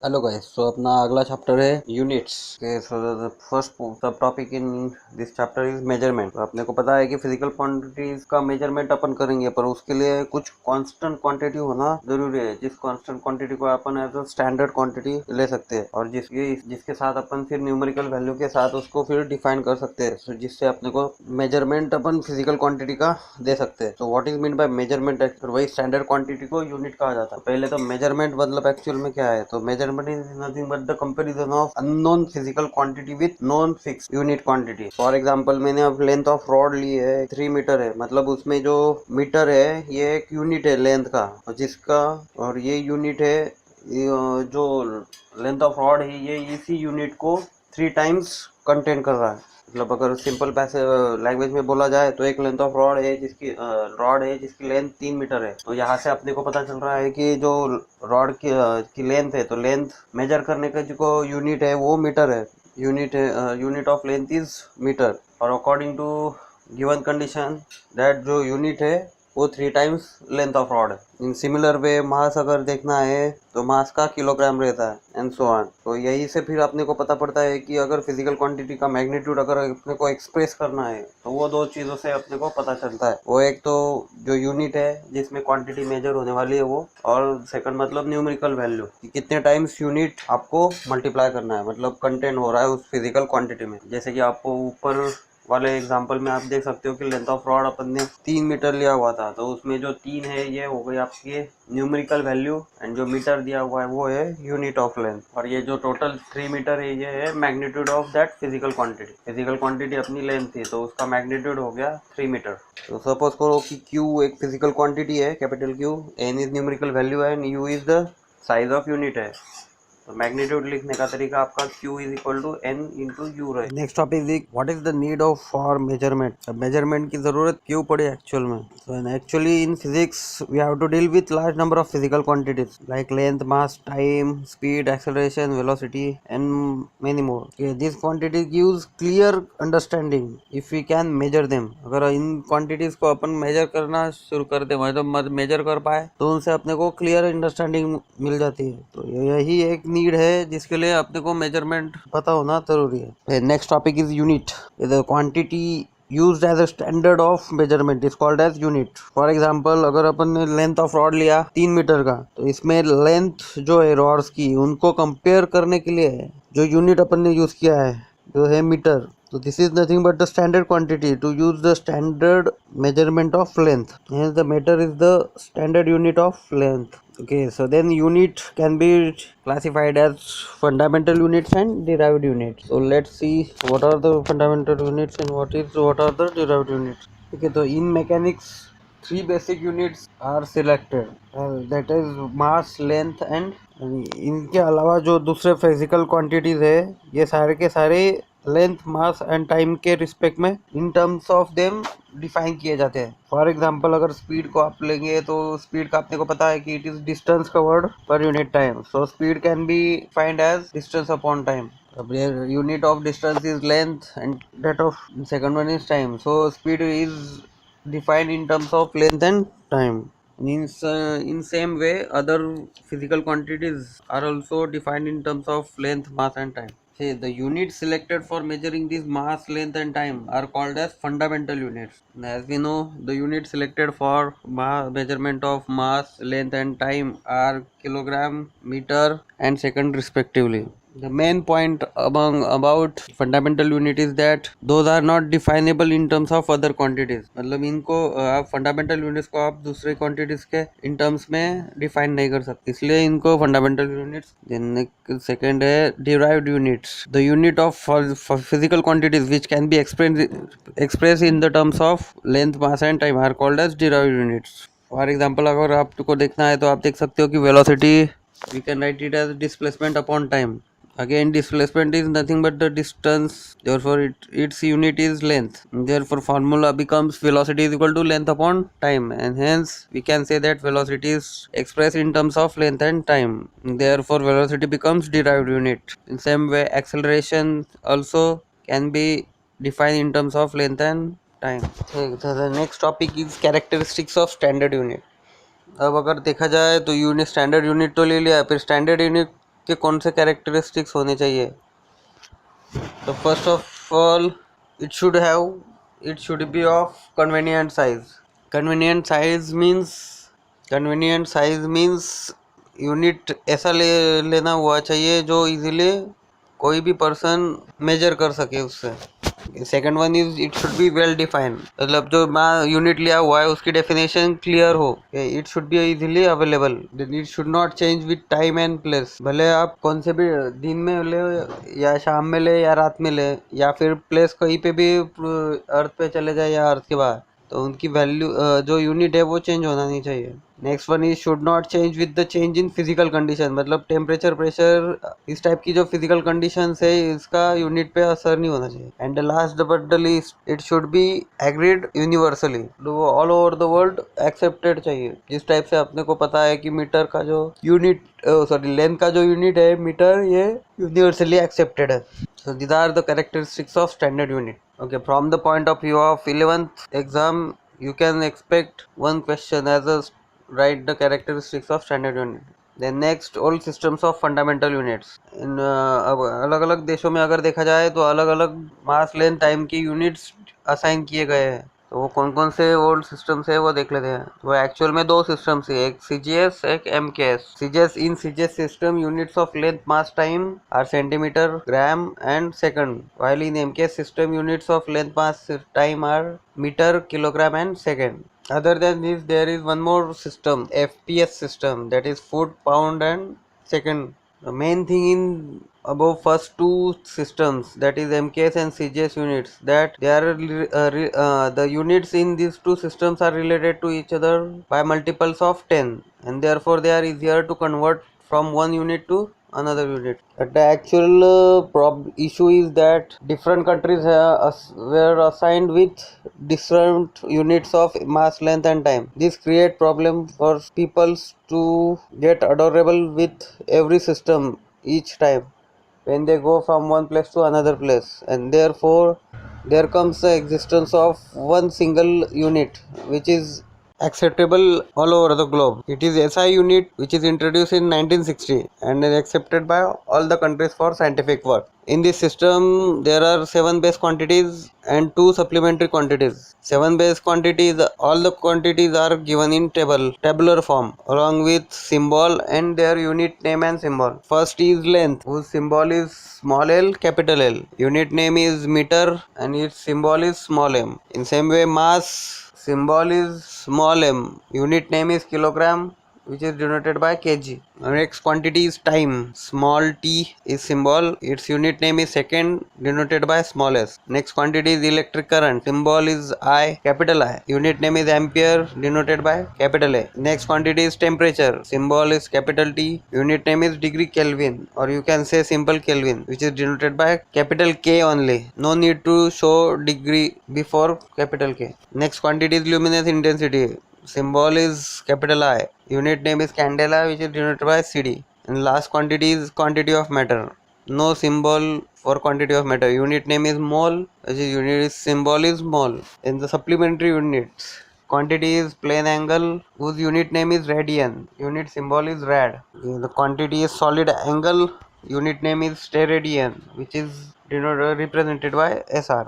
Hello guys, तो अपना अगला चैप्टर है यूनिट्स के। फर्स्ट सब topic in this chapter is measurement. तो अपने को पता है कि फिजिकल क्वांटिटीज का मेजरमेंट अपन करेंगे, पर उसके लिए कुछ कांस्टेंट क्वांटिटी होना जरूरी है, जिस कांस्टेंट क्वांटिटी को अपन एज अ स्टैंडर्ड क्वांटिटी ले सकते हैं और जिसके साथ अपन फिर न्यूमेरिकल वैल्यू के साथ उसको फिर डिफाइन कर सकते हैं, जिससे अपने को मेजरमेंट अपन फिजिकल क्वांटिटी का दे सकते हैं। तो what is mean by measurement? वही स्टैंडर्ड क्वांटिटी को यूनिट कहा जाता है। पहले तो मेजरमेंट मतलब एक्चुअल में क्या है? तो measurement is nothing but the comparison of unknown physical quantity with known fixed unit quantity. For example मैंने अब लेंथ ऑफ रॉड ली है 3 मीटर है, मतलब उसमें जो मीटर है ये एक यूनिट है लेंथ का, जिसका और ये यूनिट है जो लेंथ ऑफ रॉड है ये इसी यूनिट को 3 टाइम्स कंटेन कर रहा है। मतलब अगर सिंपल पैसे लैंग्वेज में बोला जाए तो एक लेंथ ऑफ रॉड है जिसकी लेंथ 3 मीटर है। तो यहाँ से अपने को पता चल रहा है कि जो रॉड की लेंथ है, तो लेंथ मेजर करने का जो यूनिट है वो मीटर है। Unit of length is metre, और according to given condition that जो यूनिट है वो 3 टाइम्स लेंथ ऑफ रॉड है। इन सिमिलर वे मास अगर देखना है तो मास का किलोग्राम रहता है एंड सो ऑन। तो यही से फिर अपने को पता पड़ता है कि अगर फिजिकल क्वांटिटी का मैग्नीट्यूड अगर अपने को एक्सप्रेस करना है तो वो दो चीज़ों से अपने को पता चलता है। वो एक तो जो यूनिट है जिसमें क्वांटिटी मेजर होने वाली है वो, और सेकंड मतलब न्यूमेरिकल वैल्यू कि कितने टाइम्स यूनिट आपको मल्टीप्लाई करना है, मतलब कंटेंट हो रहा है उस फिजिकल क्वांटिटी में। जैसे कि आपको ऊपर वाले एग्जाम्पल में आप देख सकते हो कि लेंथ ऑफ रॉड अपन ने 3 मीटर लिया हुआ था, तो उसमें जो 3 है ये हो गई आपकी न्यूमेरिकल वैल्यू, एंड जो मीटर दिया हुआ है वो है यूनिट ऑफ लेंथ, और ये जो टोटल 3 मीटर है ये है magnitude of that physical quantity. Physical quantity अपनी लेंथ थी तो उसका मैग्नीट्यूड हो गया 3 मीटर। तो सपोज करो कि Q एक फिजिकल क्वांटिटी है, capital Q, N is numerical value है, and U is the size of unit है। तो मैग्नीट्यूड लिखने का तरीका आपका Q is equal to N into U रहे। Next topic is what is the need of for measurement. Measurement की जरूरत क्यों पड़ी एक्चुअल में? So actually in physics we have to deal with large number of physical quantities like length, mass, time, speed, acceleration, velocity and many more. This quantity gives clear understanding if we can measure them. अगर इन quantities को अपन major करना शुरू कर दे, मतलब major कर पाए, तो उनसे अपने को क्लियर अंडरस्टैंडिंग मिल जाती है। तो यही एक नीड है जिसके लिए अपने को मेजरमेंट पता होना जरूरी है। Next topic is unit. The quantity used as a standard of measurement is called as unit. For example अगर अपन ने लेंथ ऑफ रॉड लिया 3 मीटर का, तो इसमें लेंथ जो है रॉड्स की उनको कंपेयर करने के लिए जो यूनिट अपन ने यूज किया है जो है metre. So this is nothing but the standard quantity to use the standard measurement of length. Hence the meter is the standard unit of length. Okay, so then unit can be classified as fundamental units and derived units. So let's see what are the fundamental units and what are the derived units. Okay, so in mechanics 3 basic units are selected, that is mass, length and इनके अलावा जो दूसरे physical quantities है ये सारे के सारे length, mass and time के रिस्पेक्ट में in terms of them define किए जाते हैं। फॉर एग्जांपल अगर स्पीड को आप लेंगे तो स्पीड का अपने को पता है कि it is distance covered per unit time. So speed can be find as distance upon time. Unit of distance is length and that of second one is time. So speed is defined in terms of length and time. In same way other physical quantities are also defined in terms of length, mass and time. Say the units selected for measuring this mass, length and time are called as fundamental units. As we know, the units selected for measurement of mass, length and time are kilogram, meter and second respectively. The main point about fundamental unit is that those are not definable in terms of other quantities. मतलब इनको आप fundamental units को आप दूसरे quantities के in terms में define नहीं कर सकते, इसलिए इनको fundamental units। then second है derived units. The unit of physical quantities which can be expressed in the terms of length, mass and time are called as derived units. For example अगर आपको देखना है तो आप देख सकते हो कि velocity we can write it as displacement upon time. Again displacement is nothing but the distance, therefore its unit is length. Therefore formula becomes velocity is equal to length upon time, and hence we can say that velocity is expressed in terms of length and time. Therefore velocity becomes derived unit. In same way acceleration also can be defined in terms of length and time. So the next topic is characteristics of standard unit. अब अगर देखा जाए तो unit, standard unit तो ले लिया, फिर standard unit के कौन से कैरेक्टरिस्टिक्स होने चाहिए? तो first of all it should be of convenient size. Convenient size means unit ऐसा लेना हुआ चाहिए जो इजीली कोई भी पर्सन मेजर कर सके उससे. Second one is it should be well defined, मतलब जो मैं यूनिट लिया हुआ है उसकी डेफिनेशन क्लियर हो. It should be easily available. It should not change with time and place. भले आप कौन से भी दिन में ले या शाम में ले या रात में ले या फिर प्लेस कहीं पे भी अर्थ पे चले जाए या अर्थ के बाहर, तो उनकी वैल्यू जो यूनिट है वो चेंज होना नहीं चाहिए. Next one is should not change with the change in physical condition, मतलब टेम्परेचर, प्रेशर, इस टाइप की जो फिजिकल कंडीशन है इसका यूनिट पे असर नहीं होना चाहिए. And last but the least it should be agreed universally, all over the world accepted चाहिए. जिस टाइप से अपने को पता है कि मीटर का जो यूनिट लेंथ का जो यूनिट है मीटर, ये यूनिवर्सली एक्सेप्टेड है. So these are the characteristics of standard unit. Okay, from the point of view of 11th exam, you can expect one question as a write the characteristics of standard unit. Then next, all systems of fundamental units. In अब अलग अलग देशों में अगर देखा जाए तो अलग अलग मास लेंथ टाइम की यूनिट्स असाइन किए गए हैं. तो वो कौन कौन से ओल्ड सिस्टम्स है वो देख लेते हैं. वो एक्चुअल में दो सिस्टम्स है, एक सीजीएस एक MKS. CGS system units of length mass time R centimetre, gram and second, while in MKS system units of length mass time are meter, kilogram and second. Other than this there is one more system, FPS system, that is foot, pound and second. The main thing in above first two systems, that is MKS and CGS units, that they are the units in these two systems are related to each other by multiples of 10, and therefore they are easier to convert from one unit to another unit. But the actual issue is that different countries were assigned with different units of mass length and time. This create problem for people to get adorable with every system each time when they go from one place to another place, and therefore there comes the existence of one single unit which is acceptable all over the globe. It is SI unit, which is introduced in 1960 and is accepted by all the countries for scientific work. In this system there are 7 base quantities and 2 supplementary quantities. 7 base quantities, all the quantities are given in tabular form along with symbol and their unit name and symbol. First is length, whose symbol is small l, capital L. Unit name is meter and its symbol is small m. In same way, mass symbol is small m, unit name is kilogram, which is denoted by kg. Next quantity is time, small t is symbol, its unit name is second, denoted by small s. Next quantity is electric current, symbol is I, capital I, unit name is ampere, denoted by capital A. Next quantity is temperature, symbol is capital T, unit name is degree Kelvin, or you can say simple Kelvin, which is denoted by capital K only. No need to show degree before capital K. Next quantity is luminous intensity, symbol is capital I, unit name is candela, which is denoted by CD. And last quantity is quantity of matter. No symbol for quantity of matter. Unit name is mole, which is unit symbol is mole. In the supplementary units, quantity is plane angle, whose unit name is radian. Unit symbol is rad. The quantity is solid angle. Unit name is steradian, which is represented by SR.